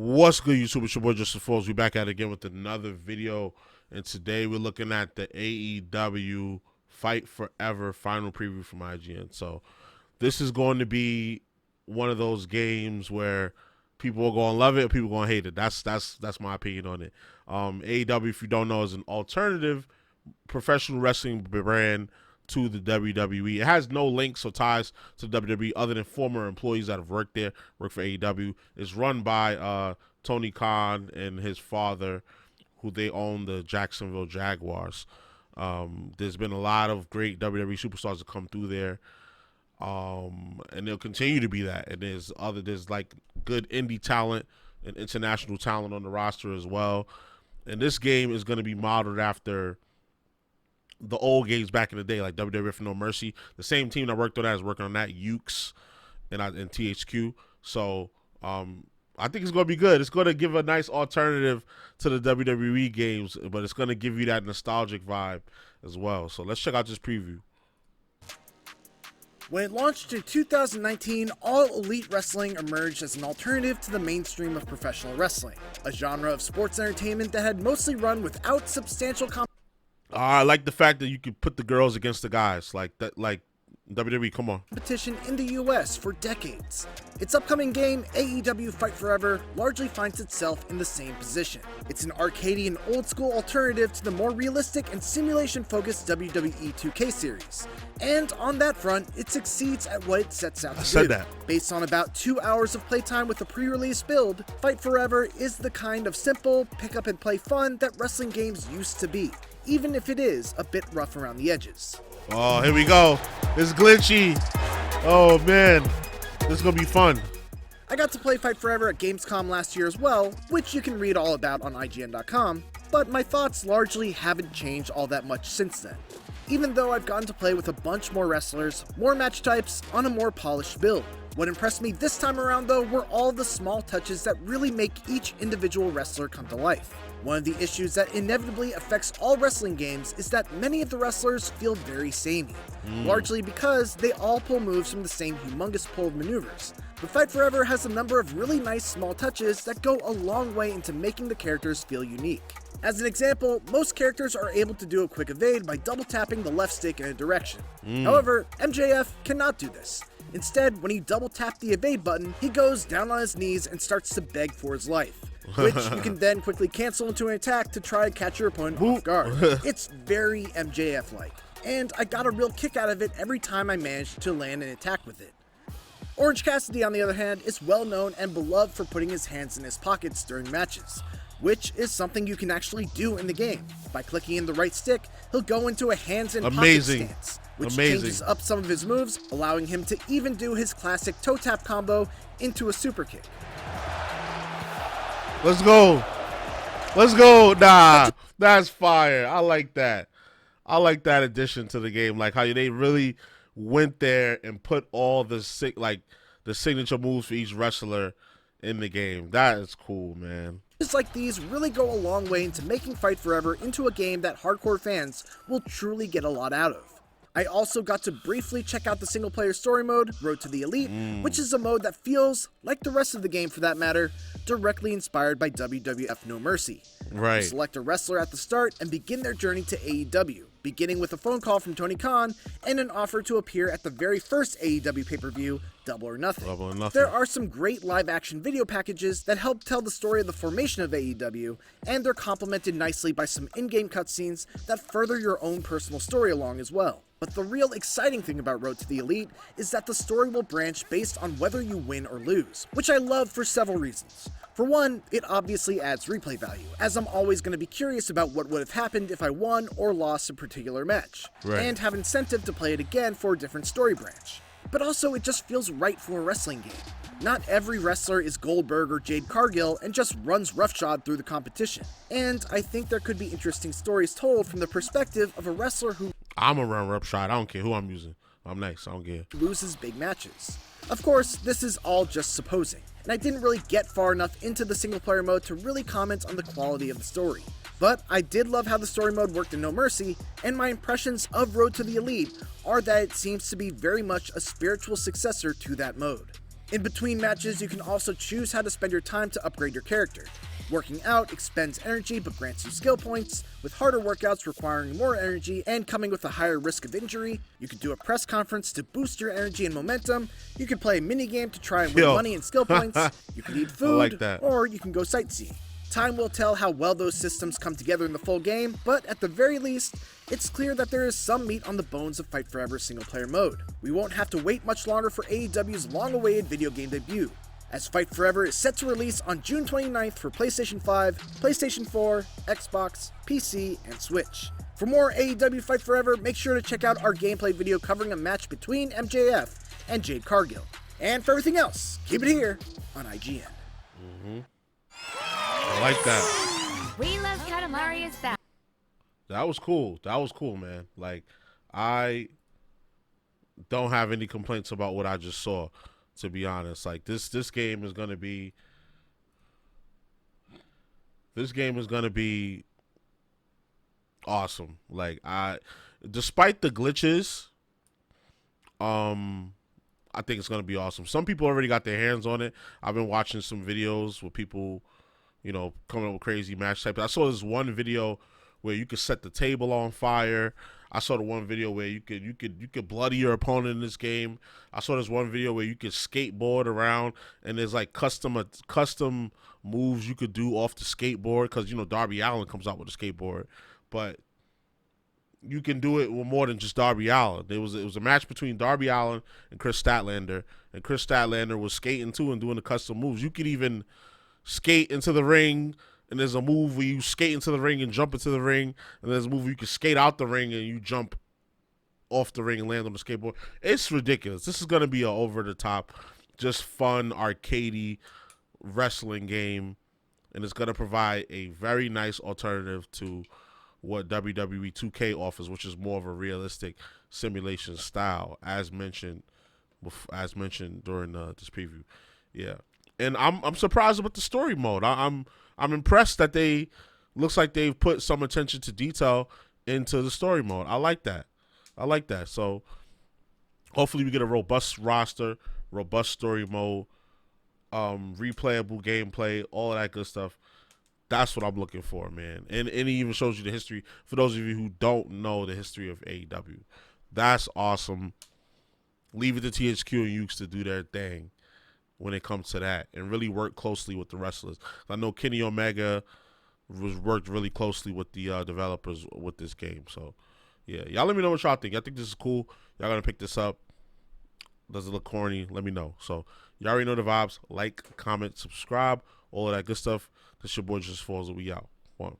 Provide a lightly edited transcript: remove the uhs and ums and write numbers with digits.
What's good, YouTube? It's your boy JusticeXFalls. We back at it again with another video, and today we're looking at the AEW Fight Forever final preview from IGN. So this is going to be one of those games where people are going to love it or people are going to hate it. That's my opinion on it. AEW, if you don't know, is an alternative professional wrestling brand to the WWE. It has no links or ties to WWE other than former employees that have worked there, work for AEW. It's run by Tony Khan and his father, who they own the Jacksonville Jaguars. There's been a lot of great WWE superstars that come through there, and they'll continue to be that. And there's like good indie talent and international talent on the roster as well. And this game is going to be modeled after the old games back in the day, like WWF No Mercy. The same team that worked on that is working on that, Yukes and THQ. So I think it's going to be good. It's going to give a nice alternative to the WWE games, but it's going to give you that nostalgic vibe as well. So let's check out this preview. When it launched in 2019, All Elite Wrestling emerged as an alternative to the mainstream of professional wrestling, a genre of sports entertainment that had mostly run without substantial I like the fact that you could put the girls against the guys like that, like WWE. Come on. Competition in the US for decades. Its upcoming game, AEW Fight Forever, largely finds itself in the same position. It's an arcadey old-school alternative to the more realistic and simulation-focused WWE 2K series. And on that front, it succeeds at what it sets out to do. Based on about 2 hours of playtime with a pre-release build, Fight Forever is the kind of simple, pick-up-and-play fun that wrestling games used to be, even if it is a bit rough around the edges. Oh, here we go. It's glitchy. Oh, man. This is going to be fun. I got to play Fight Forever at Gamescom last year as well, which you can read all about on IGN.com, but my thoughts largely haven't changed all that much since then. Even though I've gotten to play with a bunch more wrestlers, more match types, on a more polished build. What impressed me this time around though were all the small touches that really make each individual wrestler come to life. One of the issues that inevitably affects all wrestling games is that many of the wrestlers feel very samey, largely because they all pull moves from the same humongous pool of maneuvers. But Fight Forever has a number of really nice small touches that go a long way into making the characters feel unique. As an example, most characters are able to do a quick evade by double tapping the left stick in a direction. However, MJF cannot do this. Instead, when he double taps the evade button, he goes down on his knees and starts to beg for his life, which you can then quickly cancel into an attack to try and catch your opponent off guard. It's very MJF-like, and I got a real kick out of it every time I managed to land an attack with it. Orange Cassidy, on the other hand, is well known and beloved for putting his hands in his pockets during matches, which is something you can actually do in the game. By clicking in the right stick, he'll go into a hands in pocket stance, which changes up some of his moves, allowing him to even do his classic toe tap combo into a super kick. Let's go. Let's go. Nah, that's fire. I like that. I like that addition to the game. Like how they really went there and put all the signature moves for each wrestler in the game. That is cool, man. Just like these really go a long way into making Fight Forever into a game that hardcore fans will truly get a lot out of. I also got to briefly check out the single-player story mode, Road to the Elite, which is a mode that feels, like the rest of the game for that matter, directly inspired by WWF No Mercy. Right. You select a wrestler at the start and begin their journey to AEW, beginning with a phone call from Tony Khan and an offer to appear at the very first AEW pay-per-view, Double or Nothing. There are some great live-action video packages that help tell the story of the formation of AEW, and they're complemented nicely by some in-game cutscenes that further your own personal story along as well. But the real exciting thing about Road to the Elite is that the story will branch based on whether you win or lose, which I love for several reasons. For one, it obviously adds replay value, as I'm always going to be curious about what would have happened if I won or lost a particular match, and have incentive to play it again for a different story branch. But also, it just feels right for a wrestling game. Not every wrestler is Goldberg or Jade Cargill and just runs roughshod through the competition. And I think there could be interesting stories told from the perspective of a wrestler who I'm a run roughshod. I don't care who I'm using. I'm nice. I don't care. Loses big matches. Of course, this is all just supposing, and I didn't really get far enough into the single player mode to really comment on the quality of the story. But I did love how the story mode worked in No Mercy, and my impressions of Road to the Elite are that it seems to be very much a spiritual successor to that mode. In between matches, you can also choose how to spend your time to upgrade your character. Working out expends energy but grants you skill points, with harder workouts requiring more energy and coming with a higher risk of injury. You can do a press conference to boost your energy and momentum. You can play a minigame to try and win money and skill points. You can eat food, or you can go sightseeing. Time will tell how well those systems come together in the full game, but at the very least, it's clear that there is some meat on the bones of Fight Forever's single-player mode. We won't have to wait much longer for AEW's long-awaited video game debut, as Fight Forever is set to release on June 29th for PlayStation 5, PlayStation 4, Xbox, PC, and Switch. For more AEW Fight Forever, make sure to check out our gameplay video covering a match between MJF and Jade Cargill. And for everything else, keep it here on IGN. I like that. We love Katamari is back. That was cool. That was cool, man. Like, I don't have any complaints about what I just saw, to be honest. Like, this game is gonna be awesome. Like, despite the glitches, I think it's gonna be awesome. Some people already got their hands on it. I've been watching some videos with people, you know, coming up with crazy match types. I saw this one video where you could set the table on fire. I saw the one video where you could bloody your opponent in this game. I saw this one video where you could skateboard around, and there's like custom moves you could do off the skateboard, because, you know, Darby Allin comes out with a skateboard, but you can do it with more than just Darby Allin. It was a match between Darby Allin and Chris Statlander, and Chris Statlander was skating too and doing the custom moves. You could even skate into the ring, and there's a move where you skate into the ring and jump into the ring, and there's a move where you can skate out the ring and you jump off the ring and land on the skateboard. It's ridiculous. This is going to be a over-the-top, just fun, arcadey wrestling game, and it's going to provide a very nice alternative to what WWE 2K offers, which is more of a realistic simulation style, as mentioned during this preview. Yeah. And I'm surprised about the story mode. I'm impressed that looks like they've put some attention to detail into the story mode. I like that. So hopefully we get a robust roster, robust story mode, replayable gameplay, all of that good stuff. That's what I'm looking for, man. And it even shows you the history. For those of you who don't know the history of AEW, that's awesome. Leave it to THQ and Yukes to do their thing when it comes to that, and really work closely with the wrestlers. I know Kenny Omega worked really closely with the developers with this game. So, yeah. Y'all let me know what y'all think. I think this is cool. Y'all going to pick this up. Does it look corny? Let me know. So, y'all already know the vibes. Like, comment, subscribe, all of that good stuff. This your boy JusticeXFalls, and we out. One.